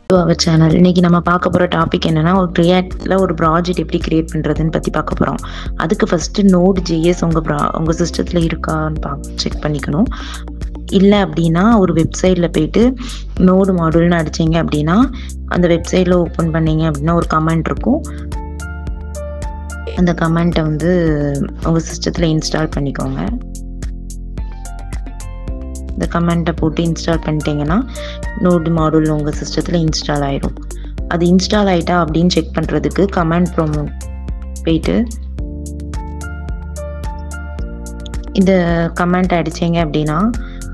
to our channel. இன்னைக்கு நம்ம பார்க்க போற டாபிக் என்னன்னா ஒரு Reactல ஒரு ப்ராஜெக்ட் எப்படி கிரியேட் பண்றதுன்னு பத்தி பார்க்க போறோம். அதுக்கு ஃபர்ஸ்ட் Node.js உங்க சிஸ்டத்துல இருக்கான்னு செக் பண்ணிக்கணும். இல்ல அப்படின்னா ஒரு வெப்சைட்ல போயிட்டு நோடு மாடியூல்னு அடிச்சீங்க அப்படின்னா அந்த வெப்சைட்ல ஓபன் பண்ணீங்க அப்படின்னா ஒரு கமெண்ட் இருக்கும். அந்த கமெண்ட்டை வந்து உங்க சிஸ்டத்துல இன்ஸ்டால் பண்ணிக்கோங்க. இந்த கமெண்ட்டை போட்டு இன்ஸ்டால் பண்ணிட்டீங்கன்னா நோடு மாடியூல் உங்கள் சிஸ்டத்தில் இன்ஸ்டால் ஆயிடும். அது இன்ஸ்டால் ஆகிட்டா அப்படின்னு செக் பண்ணுறதுக்கு கமெண்ட் ப்ரோமோ போயிட்டு இந்த கமெண்ட் அடிச்சிங்க அப்படின்னா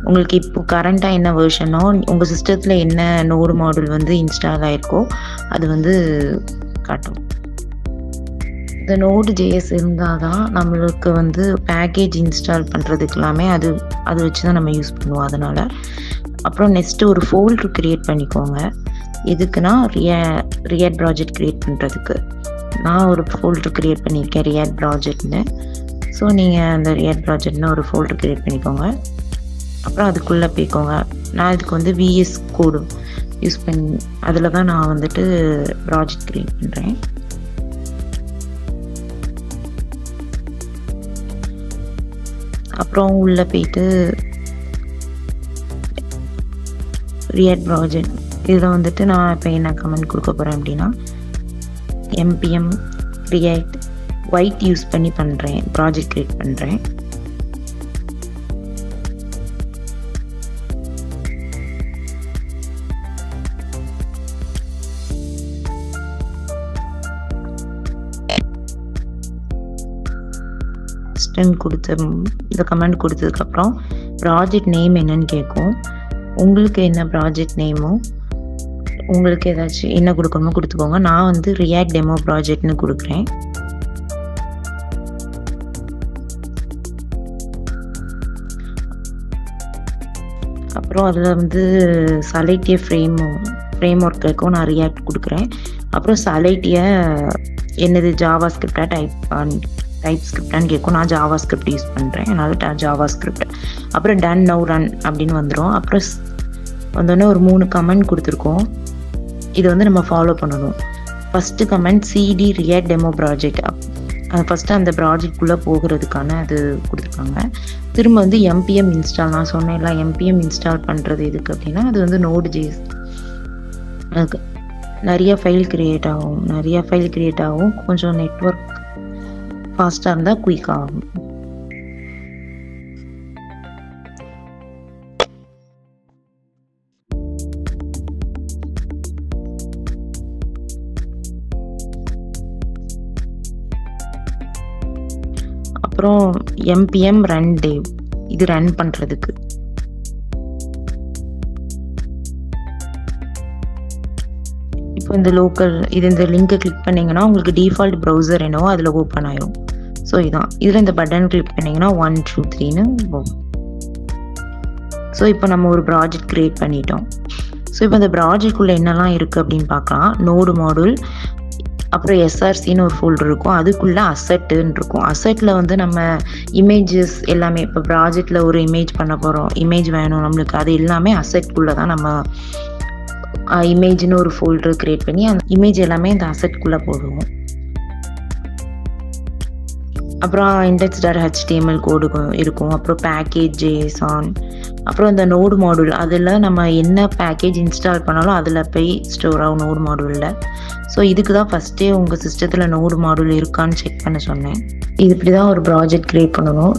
உங்களுக்கு இப்போ கரண்ட்டாக என்ன வெர்ஷனோ உங்கள் சிஸ்டத்தில் என்ன நோடு மாடியூல் வந்து இன்ஸ்டால் ஆகிருக்கோ அது வந்து காட்டும். இந்த Node.js இருந்தால் தான் நம்மளுக்கு வந்து பேக்கேஜ் இன்ஸ்டால் பண்ணுறதுக்கு எல்லாமே அது வச்சு தான் நம்ம யூஸ் பண்ணுவோம். அதனால் அப்புறம் நெக்ஸ்ட்டு ஒரு ஃபோல்டர் க்ரியேட் பண்ணிக்கோங்க. எதுக்குன்னா ரியாக்ட் ப்ராஜெக்ட் க்ரியேட் பண்ணுறதுக்கு நான் ஒரு ஃபோல்டர் க்ரியேட் பண்ணியிருக்கேன் ரியாக்ட் ப்ராஜெக்ட்னு. ஸோ நீங்கள் அந்த ரியாக்ட் ப்ராஜெக்ட்னு ஒரு ஃபோல்டர் க்ரியேட் பண்ணிக்கோங்க. அப்புறம் அதுக்குள்ளே போய்க்கோங்க. நான் இதுக்கு வந்து VS கோடு யூஸ் பண்ணி அதில் தான் நான் வந்துட்டு ப்ராஜெக்ட் க்ரியேட் பண்ணுறேன். அப்புறம் உள்ளே போயிட்டு ரியாக்ட் ப்ராஜெக்ட் இதில் வந்துட்டு நான் இப்போ என்ன கமெண்ட் கொடுக்க போகிறேன் அப்படின்னா npm react white யூஸ் பண்ணி பண்ணுறேன், ப்ராஜெக்ட் க்ரியேட் பண்ணுறேன். இந்த கமெண்ட் கொடுத்ததுக்கப்புறம் ப்ராஜெக்ட் நேம் என்னன்னு கேட்கும். உங்களுக்கு என்ன ப்ராஜெக்ட் நேமோ உங்களுக்கு ஏதாச்சும் என்ன கொடுக்கணுமோ கொடுத்துக்கோங்க. நான் வந்து ரியாக்ட் டெமோ ப்ராஜெக்ட்னு கொடுக்குறேன். அப்புறம் அதில் வந்து சலைட்டிய ஃப்ரேம் ஒர்க் இருக்கும். நான் ரியாக்ட் கொடுக்குறேன். அப்புறம் சலைட்டிய என்னது ஜாவா ஸ்கிரிப்டா டைப் ஸ்கிரிப்டான்னு கேட்கும். நான் ஜாவா ஸ்கிரிப்ட் யூஸ் பண்ணுறேன், அதனால ஜாவா ஸ்கிரிப்ட். அப்புறம் டன் நவ் ரன் அப்படின்னு வந்துடும். அப்புறம் வந்தோடனே ஒரு 3 கமெண்ட் கொடுத்துருக்கோம். இது வந்து நம்ம ஃபாலோ பண்ணணும். First comment CD react demo project. First அந்த ப்ராஜெக்ட்குள்ளே போகிறதுக்கான அது கொடுத்துருக்காங்க. திரும்ப வந்து npm இன்ஸ்டால் நான் சொன்னேன்ல npm இன்ஸ்டால் பண்ணுறது எதுக்கு அப்படின்னா அது வந்து Node.js அதுக்கு நிறைய ஃபைல் க்ரியேட் ஆகும். கொஞ்சம் நெட்வொர்க் ஃபாஸ்ட்டாக இருந்தால் குயிக் ஆகும். அப்புறம் npm run dev இது ரன் பண்ணுறதுக்கு. இப்போ இந்த இந்த லிங்கை கிளிக் பண்ணிங்கன்னா உங்களுக்கு டிஃபால்ட் ப்ரௌசர் என்னவோ அதில் ஓப்பன் ஆயிடும். ஸோ இதில் இந்த பட்டன் கிளிக் பண்ணிங்கன்னா 1 2 3ன்னு போகும். ஸோ இப்போ நம்ம ஒரு ப்ராஜெக்ட் க்ரியேட் பண்ணிட்டோம். ஸோ இப்போ இந்த ப்ராஜெக்ட்குள்ளே என்னெல்லாம் இருக்குது அப்படின்னு பார்க்கலாம். நோடு மாடியூல், அப்புறம் SRCன்னு ஒரு ஃபோல்டர் இருக்கும். அதுக்குள்ளே அசட்டுன்னு இருக்கும். அசட்டில் வந்து நம்ம இமேஜஸ் எல்லாமே இப்போ ப்ராஜெக்டில் ஒரு இமேஜ் பண்ண போகிறோம், இமேஜ் வேணும் நம்மளுக்கு, அது எல்லாமே அசட்குள்ளே தான் நம்ம இமேஜ்னு ஒரு ஃபோல்டர் க்ரியேட் பண்ணி அந்த இமேஜ் எல்லாமே இந்த அசட்குள்ளே போடுவோம். அப்புறம் index.html கோடு இருக்கும். அப்புறம் பேக்கேஜ் JSON, அப்புறம் இந்த நோடு மாடியூல் அதில் நம்ம என்ன பேக்கேஜ் இன்ஸ்டால் பண்ணாலும் அதில் போய் ஸ்டோர் ஆகும் நோடு மாடியூலில். ஸோ இதுக்கு தான் ஃபஸ்ட்டே உங்கள் சிஸ்டத்தில் நோடு மாடியூல் இருக்கான்னு செக் பண்ண சொன்னேன். இது இப்படி தான் ஒரு ப்ராஜெக்ட் க்ரியேட் பண்ணணும்.